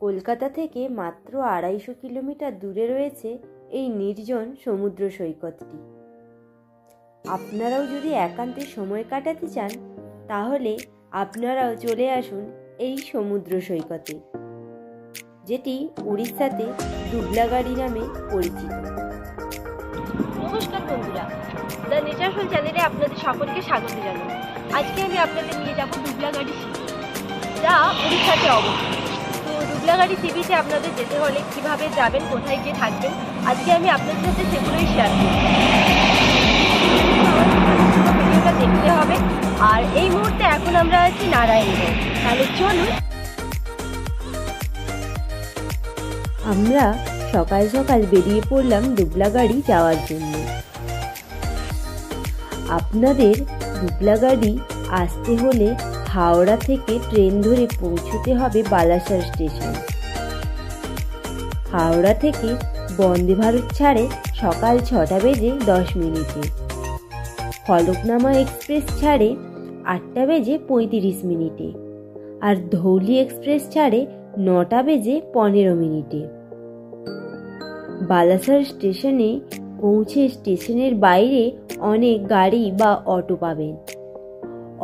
কলকাতা থেকে মাত্র 250 কিলোমিটার দূরে রয়েছে এই নির্জন সমুদ্র সৈকতটি। আপনারাও যদি একান্তে সময় কাটাতে চান তাহলে আপনারাও চলে আসুন এই সমুদ্র সৈকতে, যেটি উড়িষ্যাতে দুবলাগাড়ি নামে পরিচিত। নমস্কার বন্ধুরা, দ্য নেচারফুল চ্যানেলে আপনাদের সকলকে স্বাগত জানাই। আজকে আমি আপনাদের নিয়ে যাব দুবলাগাড়ি সি বিচ, যা উড়িষ্যাতে অবস্থিত। তো দুবলাগাড়ি সি বিচে আপনাদের যেতে হলে কিভাবে যাবেন, কোথায় গিয়ে থাকবেন, আজকে আমি আপনাদের সাথে সেগুলোই শেয়ার করব। ভিডিওটা দেখতে হবে। আর এই মুহূর্তে এখন আমরা আছি নারায়ণগঞ্জ। তাহলে চলুন। আমরা সকাল সকাল বেরিয়ে পড়লাম দুবলাগাড়ি যাওয়ার জন্য। আপনাদের দুবলাগাড়ি আসতে হলে হাওড়া থেকে ট্রেন ধরে পৌঁছতে হবে বালাসর স্টেশন। হাওড়া থেকে বন্দে ভারত ছাড়ে সকাল 6টা বেজে 10 মিনিটে, ফলকনামা এক্সপ্রেস ছাড়ে 8টা বেজে 35 মিনিটে, আর ধৌলি এক্সপ্রেস ছাড়ে 9টা বেজে 15 মিনিটে। বালাসর স্টেশনে পৌঁছে স্টেশনের বাইরে অনেক গাড়ি বা অটো পাবেন।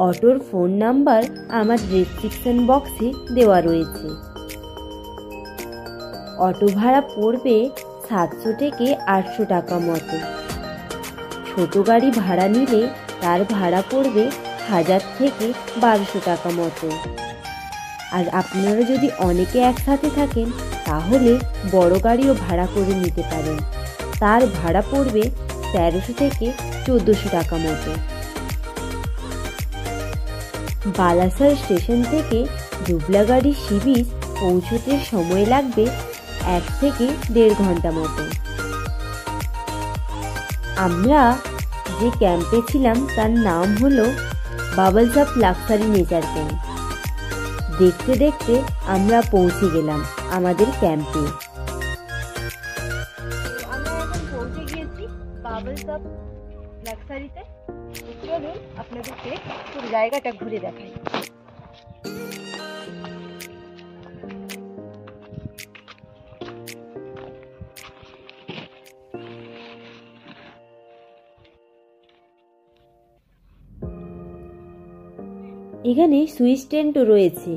অটোর ফোন নাম্বার আমার ডেসক্রিপশন বক্সে দেওয়া রয়েছে। অটো ভাড়া পড়বে 700 থেকে 800 টাকা মতো। ছোট গাড়ি ভাড়া নিলে তার ভাড়া পড়বে 1000 থেকে 1200 টাকা মতো। আর আপনারা যদি অনেকে একসাথে থাকেন তাহলে বড় গাড়িও ভাড়া করে নিতে পারেন, তার ভাড়া পড়বে 1300 থেকে 1400 টাকা মতো। বালাসর স্টেশন থেকে দুবলাগাড়ি সি বিচ পৌঁছতে সময় লাগবে 1 থেকে 1.5 ঘন্টা মতো। আমরা যে ক্যাম্পে ছিলাম তার নাম হলো bubbles of luxury nature camp. দেখতে দেখতে আমরা পৌঁছে গেলাম আমাদের ক্যাম্পে। আমরা এখন পৌঁছে গিয়েছি বাবলস অফ লাক্সারিতে। চলুন আপনাদেরকে পুরো জায়গাটা ঘুরে দেখাই। এখানে সুইচ টেন্টও রয়েছে,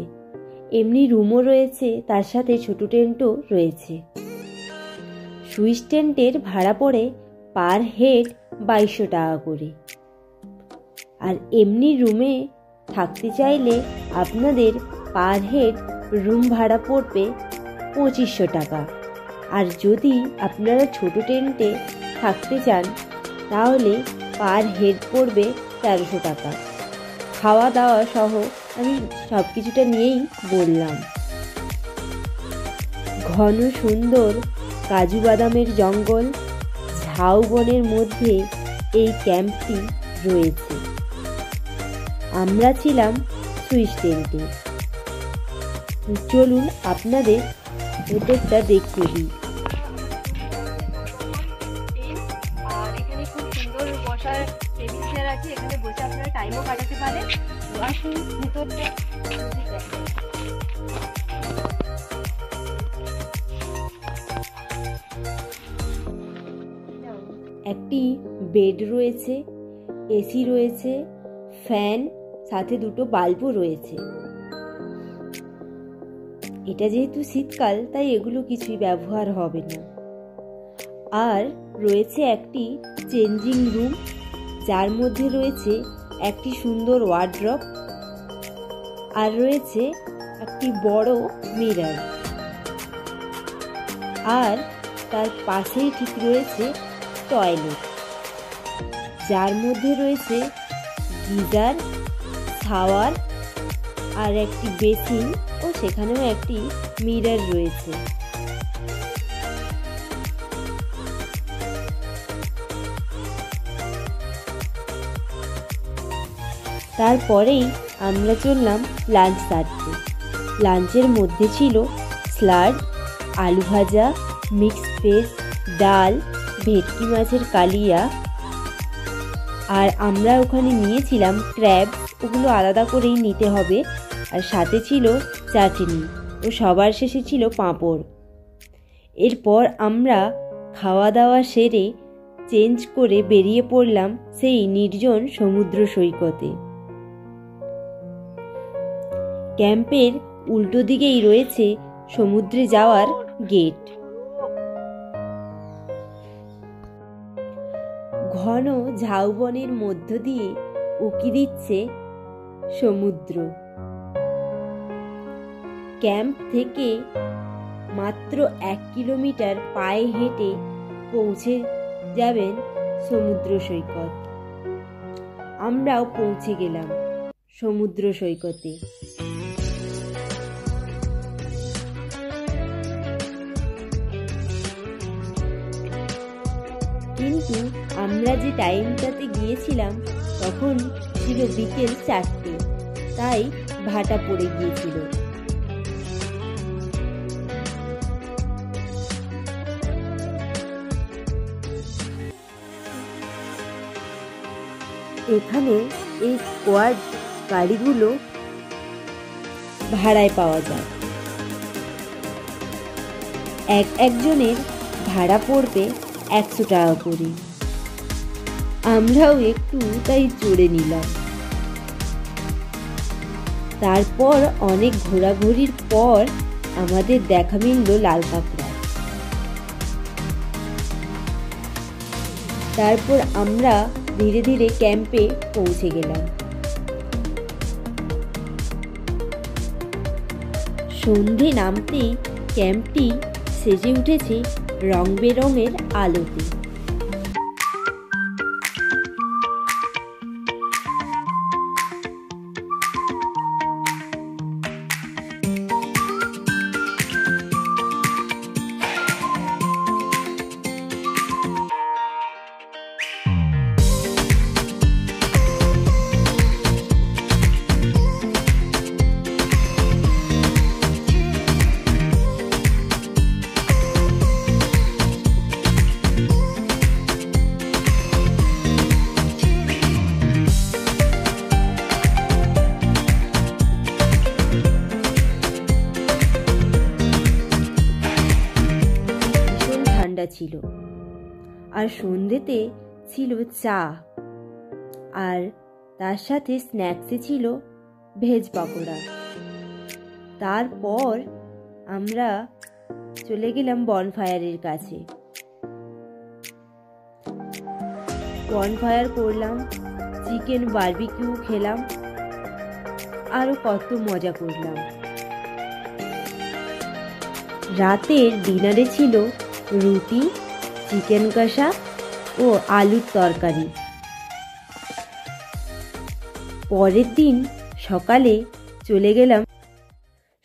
এমনি রুমও রয়েছে, তার সাথে ছোট টেন্টও রয়েছে। সুইচ টেন্টের ভাড়া পড়ে পার হেড 2200 টাকা করে। আর এমনি রুমে থাকতে চাইলে আপনাদের পার হেড রুম ভাড়া পড়বে 2500 টাকা। আর যদি আপনারা ছোট টেন্টে থাকতে চান তাহলে পার হেড পড়বে 1300 টাকা। খাওয়া দাওয়া সহ আমি সব কিছুটা নিয়েই বললাম। ঘন সুন্দর কাজু বাদামের জঙ্গল, ঝাউবনের মধ্যে এই ক্যাম্পটি রয়েছে। আমরা ছিলাম সুইচ টেন্টে। চলুন আপনাদের ভেতরটা দেখতে দিই। আর এখানে খুব সুন্দর বসার টেবিল চেয়ার আছে, এখানে বসে আপনারা টাইমও কাটাতে পারেন। আসুন ভিতরটা। একটি বেড রয়েছে, এসি রয়েছে, ফ্যান, সাথে 2টো বাল্বও রয়েছে। এটা যেহেতু শীতকাল তাই এগুলো কিছুই ব্যবহার হবে না। আর রয়েছে একটি চেঞ্জিং রুম, যার মধ্যে রয়েছে একটি সুন্দর ওয়ার্ড্রপ, আর রয়েছে একটি বড় মিরর। আর তার পাশেই ঠিক রয়েছে টয়লেট, যার মধ্যে রয়েছে গিজার, শাওয়ার আর একটি বেসিন, ও সেখানেও একটি মিরর রয়েছে। তারপরেই আমরা চললাম লাঞ্চ সারতে। লাঞ্চের মধ্যে ছিল স্যালাড, আলু ভাজা, মিক্সড ভেজ, ডাল, ভেটকি মাছের কালিয়া, আর আমরা ওখানে নিয়েছিলাম ক্র্যাব, ওগুলো আলাদা করেই নিতে হবে। আর সাথে ছিল চাটনি, ও সবার শেষে ছিল পাঁপড়। এরপর আমরা খাওয়া দাওয়া সেরে চেঞ্জ করে বেরিয়ে পড়লাম সেই নির্জন সমুদ্র সৈকতে। ক্যাম্পের উল্টো দিকেই রয়েছে সমুদ্রে যাওয়ার গেট। ঘন ঝাউবনের মধ্য দিয়ে উকি দিচ্ছে সমুদ্র। ক্যাম্প থেকে মাত্র 1 কিলোমিটার পায়ে হেঁটে পৌঁছে যাবেন সমুদ্র সৈকত। আমরাও পৌঁছে গেলাম সমুদ্র সৈকতে। কিন্তু আমরা যে টাইমটাতে গিয়েছিলাম তখন ছিল বিকেল 4টে, তাই ভাটা পড়ে গিয়েছিল। এখানে এই স্কোয়াড গাড়িগুলো ভাড়ায় পাওয়া যায়। একজনের ভাড়া পড়বে 100 টাকা করে। আমরাও একটু তাই চড়ে নিলাম। তারপর অনেক ঘোরাঘুরির পর আমাদের দেখা মিলল লাল কাঁকড়া। তারপর আমরা ধীরে ধীরে ক্যাম্পে পৌঁছে গেলাম। সন্ধে নামতেই ক্যাম্পটি সেজে উঠেছে রং বেরঙের আলোতে। ছিল আর সন্ধ্যেতে ছিল চা, আর তার সাথে স্ন্যাক্সে ছিল ভেজ পকোড়া। তারপর আমরা চলে গেলাম বনফায়ারের কাছে। বনফায়ার করলাম, চিকেন বারবিকিউ খেলাম, আরো কত মজা করলাম। রাতের ডিনারে ছিল রুটি, চিকেন কষা ও আলুর তরকারি। পরের দিন সকালে চলে গেলাম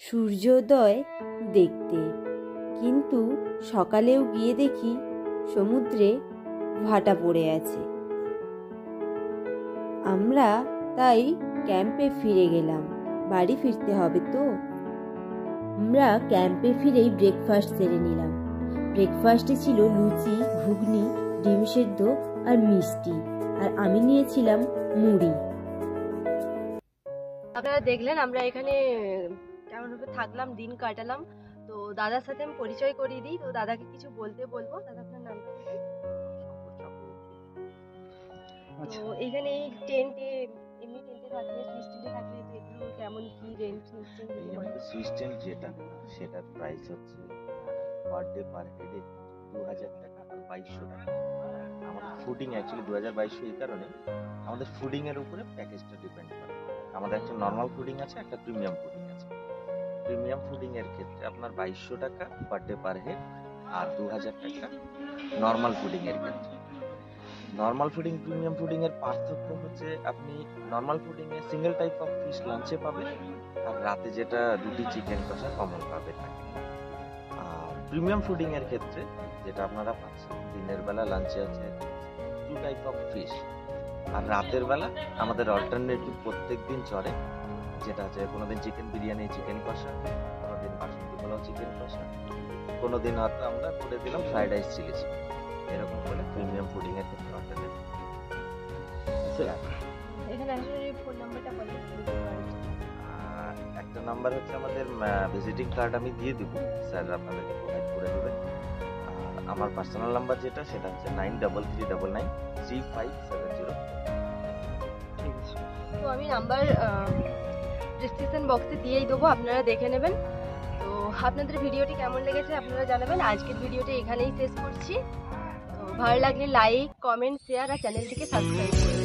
সূর্যোদয় দেখতে, কিন্তু সকালেও গিয়ে দেখি সমুদ্রে ভাটা পড়ে আছে। আমরা তাই ক্যাম্পে ফিরে গেলাম, বাড়ি ফিরতে হবে তো। আমরা ক্যাম্পে ফিরেই ব্রেকফাস্ট সেরে নিলাম। ব্রেকফাস্টে ছিল লুচি, ঘুগনি, ডিম সেদ্ধ আর মিষ্টি, আর আমি নিয়েছিলাম মুড়ি। আপনারা দেখলেন আমরা এখানে কেমনভাবে থাকলাম, দিন কাটালাম। তো দাদার সাথে আমি পরিচয় করিয়ে দিই। তো দাদাকে কিছু বলবো। দাদা, আপনার নামটা বলুন। তো এইখানে এই টেন্টে, এমনি টেন্টে থাকলে, সুইচ টেন্টে থাকলে এগুলো কেমন কি রেন্ট নিচ্ছেন? সুইচ টেন্ট যেটা, সেটার প্রাইস হচ্ছে পার ডে পার হেডে 2000 টাকা আর 2200 টাকা। আমাদের ফুডিং অ্যাকচুয়ালি 2000-2200 এই কারণে আমাদের ফুডিং এর উপরে প্যাকেজটা ডিপেন্ড করে। আমাদের একটা নর্মাল ফুডিং আছে, একটা প্রিমিয়াম ফুডিং আছে। প্রিমিয়াম ফুডিং এর ক্ষেত্রে আপনার 2200 টাকা পার ডে পার হেড আর 2000 টাকা নর্মাল ফুডিং এর ক্ষেত্রে। নর্মাল ফুডিং প্রিমিয়াম ফুডিং এর পার্থক্য হচ্ছে আপনি normal fooding a single type of fish লাঞ্চে পাবেন, আর রাতে যেটা রুটি, চিকেন কষা কমন পাবেন। আর প্রিমিয়াম ফুডিং এর ক্ষেত্রে যেটা আপনারা পাচ্ছেন, দিনের বেলা লাঞ্চে আছে 2 টাইপ অফ ফিশ, আর রাতের বেলা আমাদের অল্টারনেটিভ প্রত্যেক দিন চলে, যেটা আছে কোনোদিন চিকেন বিরিয়ানি, চিকেন কষা, কোনোদিন বাসমতি পোলাও, চিকেন কষা, কোনোদিন হয়তো আমরা করে দিলাম ফ্রাইড রাইস, চিলি চিকেন, এরকম করে প্রিমিয়াম ফুডিং এর ক্ষেত্রে অল্টারনেটিভ। এখানে আসলে ফোন নাম্বারটা বলেন। একটা একটা নাম্বার হচ্ছে আমাদের ভিজিটিং কার্ড আমি দিয়ে দেবো, স্যার আপনাদেরকে প্রোভাইড করে দেবেন। আর আমার পার্সোনাল নাম্বার যেটা সেটা হচ্ছে 9339935570। ঠিক আছে। তো আমি নাম্বার ডিসক্রিপশন বক্সে দিয়েই দেবো, আপনারা দেখে নেবেন। তো আপনাদের ভিডিওটি কেমন লেগেছে আপনারা জানাবেন। আজকের ভিডিওটি এখানেই শেষ করছি। তো ভালো লাগলে লাইক, কমেন্ট, শেয়ার আর চ্যানেলটিকে সাবস্ক্রাইব করুন।